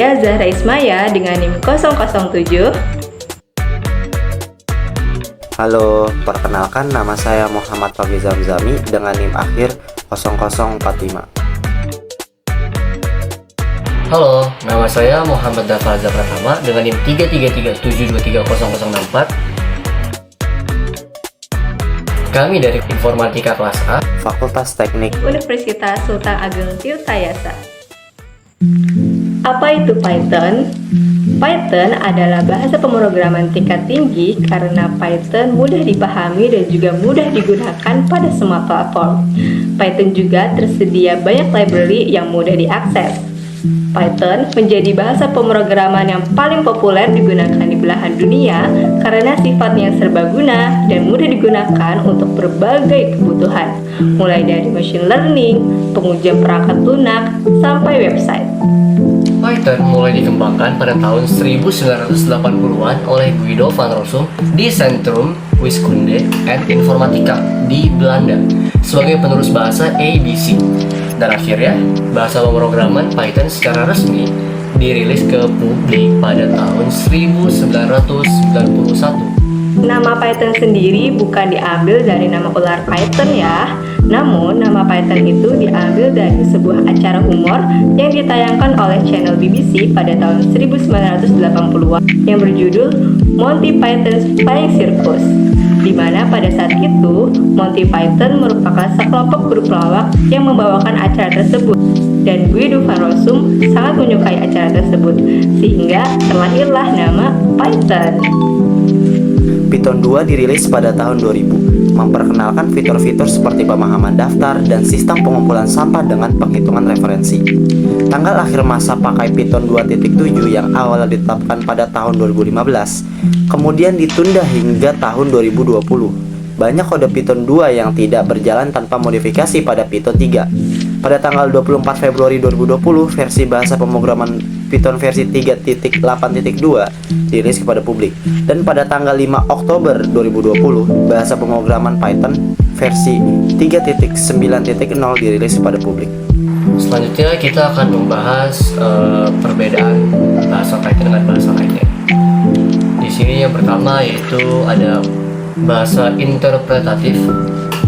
Saya Zahra Ismaya dengan NIM 007. Halo, perkenalkan nama saya Muhammad Fahmi Zamzami dengan NIM akhir 0045. Halo, nama saya Muhammad Dafar Pratama dengan NIM 333723004. Kami dari Informatika kelas A, Fakultas Teknik Universitas Sultan Ageng Tirtayasa. Apa itu Python? Python adalah bahasa pemrograman tingkat tinggi karena Python mudah dipahami dan juga mudah digunakan pada semua platform. Python juga tersedia banyak library yang mudah diakses. Python menjadi bahasa pemrograman yang paling populer digunakan di belahan dunia karena sifatnya serbaguna dan mudah digunakan untuk berbagai kebutuhan, mulai dari machine learning, pengujian perangkat lunak, sampai website. Python mulai dikembangkan pada tahun 1980-an oleh Guido van Rossum di Centrum Wiskunde en Informatica di Belanda sebagai penerus bahasa ABC. Dan akhirnya, bahasa pemrograman Python secara resmi dirilis ke publik pada tahun 1991. Nama Python sendiri bukan diambil dari nama ular Python ya. Namun, nama Python itu diambil dari sebuah acara humor yang ditayangkan oleh channel BBC pada tahun 1980-an yang berjudul Monty Python's Flying Circus, di mana pada saat itu Monty Python merupakan sekelompok grup pelawak yang membawakan acara tersebut. Dan Guido van Rossum sangat menyukai acara tersebut, sehingga terlahirlah nama Python. Python 2 dirilis pada tahun 2000, memperkenalkan fitur-fitur seperti pemahaman daftar dan sistem pengumpulan sampah dengan penghitungan referensi. Tanggal akhir masa pakai Python 2.7 yang awalnya ditetapkan pada tahun 2015, kemudian ditunda hingga tahun 2020. Banyak kode Python 2 yang tidak berjalan tanpa modifikasi pada Python 3. Pada tanggal 24 Februari 2020, versi bahasa pemrograman Python versi 3.8.2 dirilis kepada publik. Dan pada tanggal 5 Oktober 2020, bahasa pemrograman Python versi 3.9.0 dirilis kepada publik. Selanjutnya kita akan membahas perbedaan bahasa Python dengan bahasa lainnya. Di sini yang pertama yaitu ada bahasa interpretatif.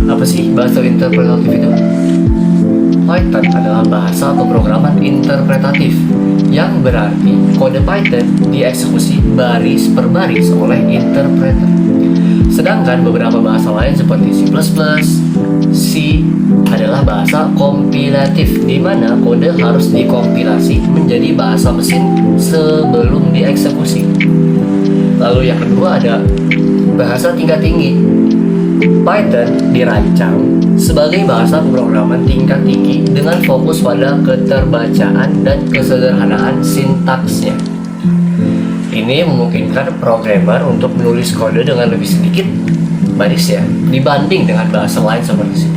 Apa sih bahasa interpretatif itu? Python adalah bahasa pemrograman interpretatif yang berarti kode Python dieksekusi baris per baris oleh interpreter. Sedangkan beberapa bahasa lain seperti C++, C adalah bahasa kompilatif di mana kode harus dikompilasi menjadi bahasa mesin sebelum dieksekusi. Lalu yang kedua ada bahasa tingkat tinggi. Python dirancang sebagai bahasa pemrograman tingkat tinggi dengan fokus pada keterbacaan dan kesederhanaan sintaksnya. Ini memungkinkan programmer untuk menulis kode dengan lebih sedikit baris ya dibanding dengan bahasa lain seperti C++,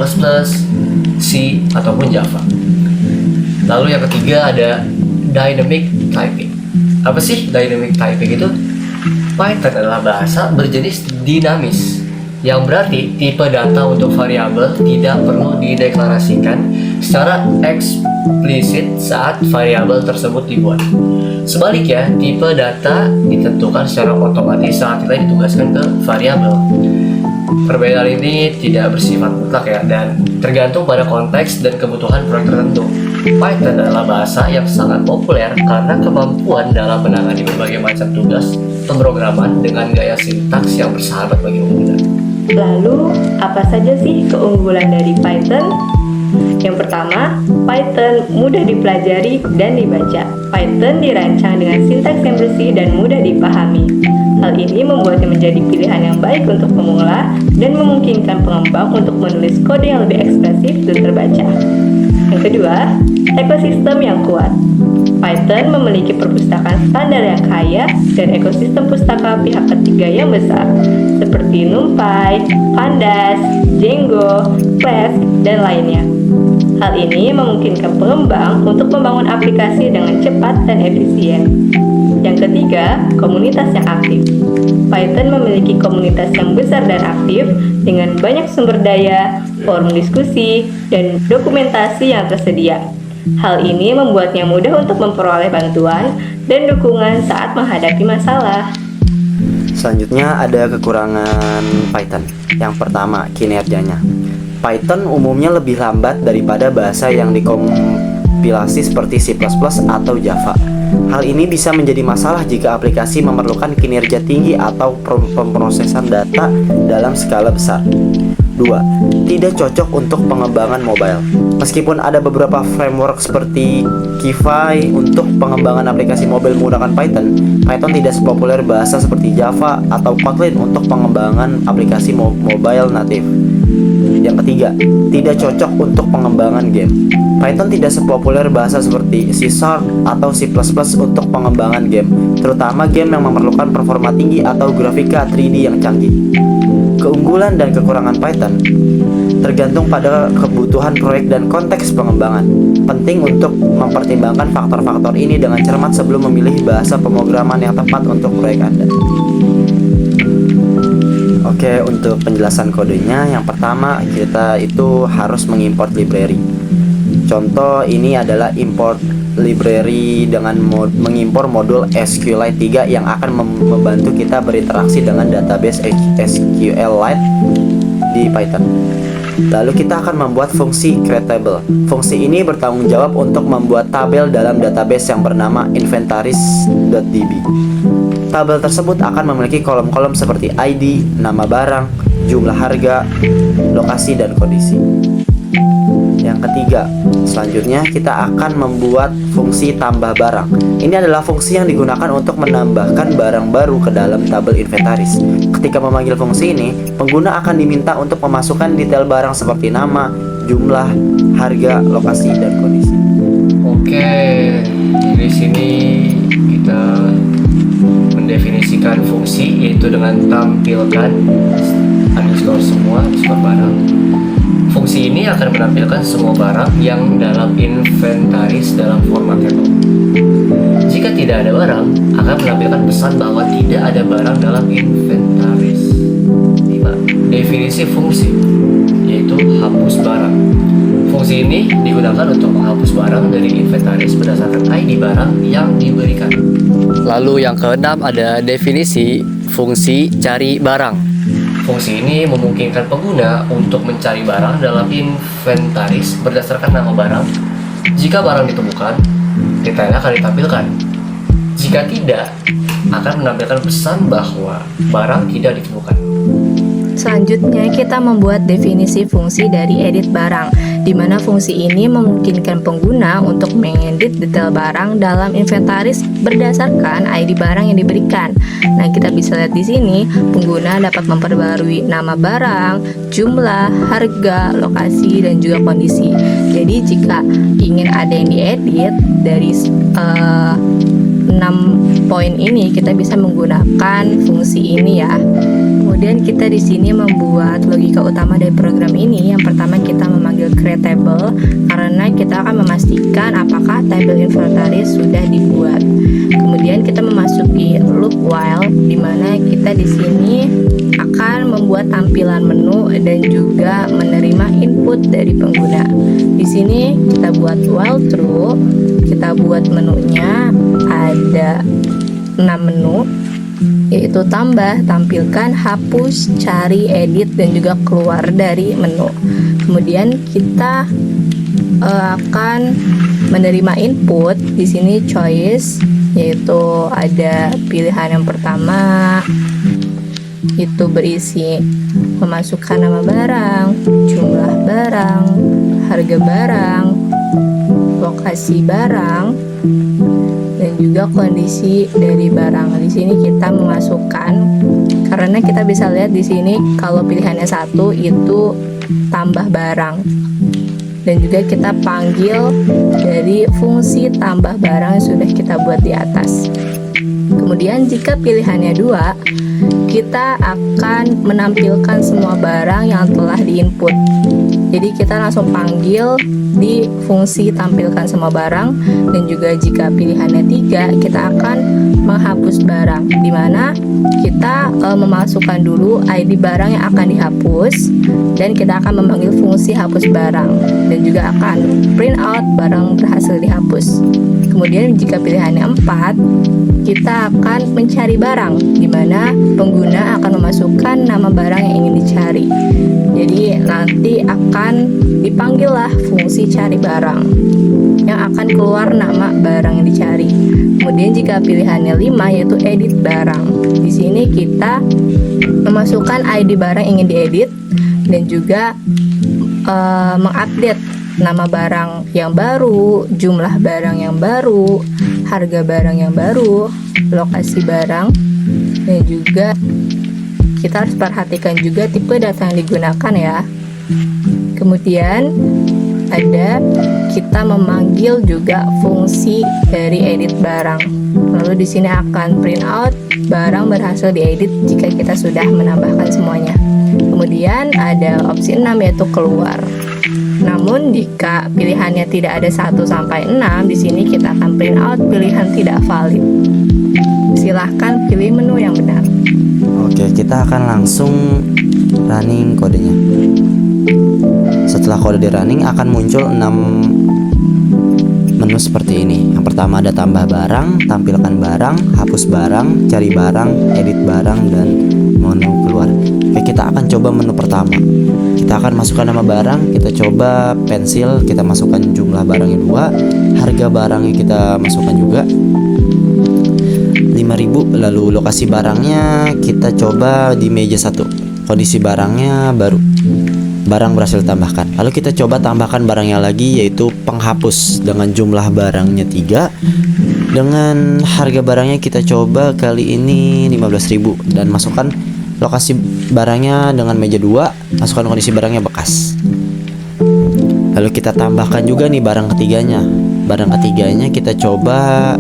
C ataupun Java. Lalu yang ketiga ada dynamic typing. Apa sih dynamic typing itu? Python adalah bahasa berjenis dinamis yang berarti tipe data untuk variabel tidak perlu dideklarasikan secara eksplisit saat variabel tersebut dibuat. Sebaliknya, tipe data ditentukan secara otomatis saat nilai ditugaskan ke variabel. Perbedaan ini tidak bersifat mutlak ya, dan tergantung pada konteks dan kebutuhan proyek tertentu. Python adalah bahasa yang sangat populer karena kemampuan dalam menangani berbagai macam tugas pemrograman dengan gaya sintaks yang bersahabat bagi pengguna. Lalu, apa saja sih keunggulan dari Python? Yang pertama, Python mudah dipelajari dan dibaca. Python dirancang dengan sintaks yang bersih dan mudah dipahami. Hal ini membuatnya menjadi pilihan yang baik untuk pemula dan memungkinkan pengembang untuk menulis kode yang lebih ekspresif dan terbaca. Yang kedua, ekosistem yang kuat. Python memiliki perpustakaan standar yang kaya dan ekosistem pustaka pihak ketiga yang besar, seperti NumPy, Pandas, Django, Flask, dan lainnya. Hal ini memungkinkan pengembang untuk membangun aplikasi dengan cepat dan efisien. Yang ketiga, komunitas yang aktif. Python memiliki komunitas yang besar dan aktif dengan banyak sumber daya, forum diskusi, dan dokumentasi yang tersedia. Hal ini membuatnya mudah untuk memperoleh bantuan dan dukungan saat menghadapi masalah. Selanjutnya ada kekurangan Python. Yang pertama, kinerjanya. Python umumnya lebih lambat daripada bahasa yang dikompilasi seperti C++ atau Java. Hal ini bisa menjadi masalah jika aplikasi memerlukan kinerja tinggi atau pemrosesan data dalam skala besar. 2. Tidak cocok untuk pengembangan mobile. Meskipun ada beberapa framework seperti Kivy untuk pengembangan aplikasi mobile menggunakan Python, Python tidak sepopuler bahasa seperti Java atau Kotlin untuk pengembangan aplikasi mobile native. Yang ketiga, tidak cocok untuk pengembangan game. Python tidak sepopuler bahasa seperti C# atau C++ untuk pengembangan game, terutama game yang memerlukan performa tinggi atau grafika 3D yang canggih. Keunggulan dan kekurangan Python tergantung pada kebutuhan proyek dan konteks pengembangan. Penting untuk mempertimbangkan faktor-faktor ini dengan cermat sebelum memilih bahasa pemrograman yang tepat untuk proyek Anda. Oke, untuk penjelasan kodenya, yang pertama kita itu harus mengimport library. Contoh ini adalah import library dengan mengimpor modul SQLite 3 yang akan membantu kita berinteraksi dengan database SQLite di Python. Lalu kita akan membuat fungsi createTable. Fungsi ini bertanggung jawab untuk membuat tabel dalam database yang bernama inventaris.db. Tabel tersebut akan memiliki kolom-kolom seperti ID, nama barang, jumlah harga, lokasi, dan kondisi. Yang ketiga, selanjutnya kita akan membuat fungsi tambah barang. Ini adalah fungsi yang digunakan untuk menambahkan barang baru ke dalam tabel inventaris. Ketika memanggil fungsi ini, pengguna akan diminta untuk memasukkan detail barang seperti nama, jumlah, harga, lokasi, dan kondisi. Oke, di sini kita mendefinisikan fungsi yaitu dengan tampilkan underscore semua underscore barang. Fungsi ini akan menampilkan semua barang yang dalam inventaris dalam format table. Jika tidak ada barang, akan menampilkan pesan bahwa tidak ada barang dalam inventaris. 5. Definisi fungsi, yaitu hapus barang. Fungsi ini digunakan untuk menghapus barang dari inventaris berdasarkan ID barang yang diberikan. Lalu yang keenam ada definisi fungsi cari barang. Fungsi ini memungkinkan pengguna untuk mencari barang dalam inventaris berdasarkan nama barang. Jika barang ditemukan, detailnya akan ditampilkan. Jika tidak, akan menampilkan pesan bahwa barang tidak ditemukan. Selanjutnya kita membuat definisi fungsi dari edit barang, di mana fungsi ini memungkinkan pengguna untuk mengedit detail barang dalam inventaris berdasarkan ID barang yang diberikan. Nah, kita bisa lihat di sini pengguna dapat memperbarui nama barang, jumlah, harga, lokasi, dan juga kondisi. Jadi jika ingin ada yang diedit dari 6 poin ini, kita bisa menggunakan fungsi ini ya. Kemudian kita di sini membuat logika utama dari program ini. Yang pertama kita memanggil createTable karena kita akan memastikan apakah tabel inventaris sudah dibuat. Kemudian kita memasuki loop while, di mana kita di sini akan membuat tampilan menu dan juga menerima input dari pengguna. Di sini kita buat while true, kita buat menunya ada 6 menu, yaitu tambah, tampilkan, hapus, cari, edit, dan juga keluar dari menu. Kemudian kita akan menerima input. Di sini choice, yaitu ada pilihan yang pertama itu berisi memasukkan nama barang, jumlah barang, harga barang, lokasi barang, dan juga kondisi dari barang. Di sini kita memasukkan, karena kita bisa lihat di sini kalau pilihannya 1 itu tambah barang, dan juga kita panggil dari fungsi tambah barang yang sudah kita buat di atas. Kemudian jika pilihannya 2, kita akan menampilkan semua barang yang telah diinput. Jadi kita langsung panggil di fungsi tampilkan semua barang, dan juga jika pilihannya 3, kita akan menghapus barang, dimana kita memasukkan dulu ID barang yang akan dihapus, dan kita akan memanggil fungsi hapus barang, dan juga akan print out barang berhasil dihapus. Kemudian jika pilihannya 4, kita akan mencari barang, dimana pengguna akan memasukkan nama barang yang ingin dicari. Jadi nanti akan dipanggillah fungsi cari barang yang akan keluar nama barang yang dicari. Kemudian jika pilihannya 5, yaitu edit barang. Di sini kita memasukkan ID barang yang ingin diedit, dan juga mengupdate nama barang yang baru, jumlah barang yang baru, harga barang yang baru, lokasi barang, dan juga kita harus perhatikan juga tipe data yang digunakan ya. Kemudian ada kita memanggil juga fungsi dari edit barang. Lalu di sini akan print out barang berhasil diedit jika kita sudah menambahkan semuanya. Kemudian ada opsi 6, yaitu keluar. Namun jika pilihannya tidak ada 1 sampai 6, di sini kita akan print out pilihan tidak valid. Silahkan pilih menu yang benar. Oke, kita akan langsung running kodenya. Setelah kode di running akan muncul 6 menu seperti ini. Yang pertama ada tambah barang, tampilkan barang, hapus barang, cari barang, edit barang, dan menu keluar. Oke, kita akan coba menu pertama. Kita akan masukkan nama barang, kita coba pensil, kita masukkan jumlah barangnya 2, harga barangnya kita masukkan juga 5.000. Lalu lokasi barangnya kita coba di meja 1. Kondisi barangnya baru, barang berhasil ditambahkan. Lalu kita coba tambahkan barangnya lagi, yaitu penghapus, dengan jumlah barangnya 3. Dengan harga barangnya kita coba kali ini 15.000, dan masukkan lokasi barangnya dengan meja 2, masukkan kondisi barangnya bekas. Lalu kita tambahkan juga nih barang ketiganya. Barang ketiganya kita coba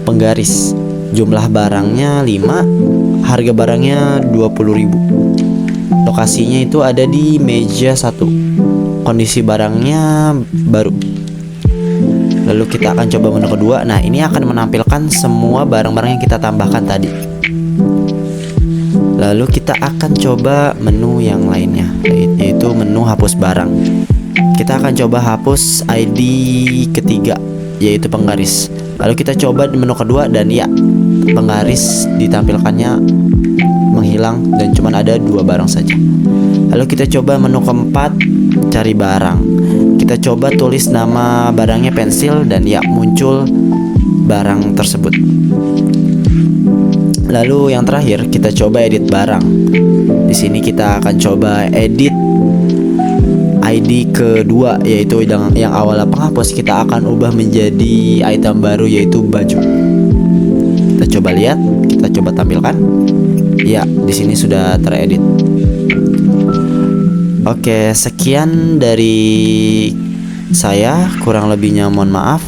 penggaris, jumlah barangnya 5, harga barangnya 20.000. Lokasinya itu ada di meja 1, kondisi barangnya baru. Lalu kita akan coba menu kedua. Nah, ini akan menampilkan semua barang-barang yang kita tambahkan tadi. Lalu kita akan coba menu yang lainnya, yaitu menu hapus barang. Kita akan coba hapus ID ketiga, yaitu penggaris. Lalu kita coba di menu kedua, dan ya, penggaris ditampilkannya menghilang dan cuma ada 2 barang saja. Lalu kita coba menu keempat, cari barang. Kita coba tulis nama barangnya pensil, dan ya, muncul barang tersebut. Lalu yang terakhir kita coba edit barang. Di sini kita akan coba edit ID kedua, yaitu yang awalnya penghapus, kita akan ubah menjadi item baru, yaitu baju. Kita coba lihat, kita coba tampilkan. Ya, di sini sudah teredit. Oke, sekian dari saya, kurang lebihnya mohon maaf.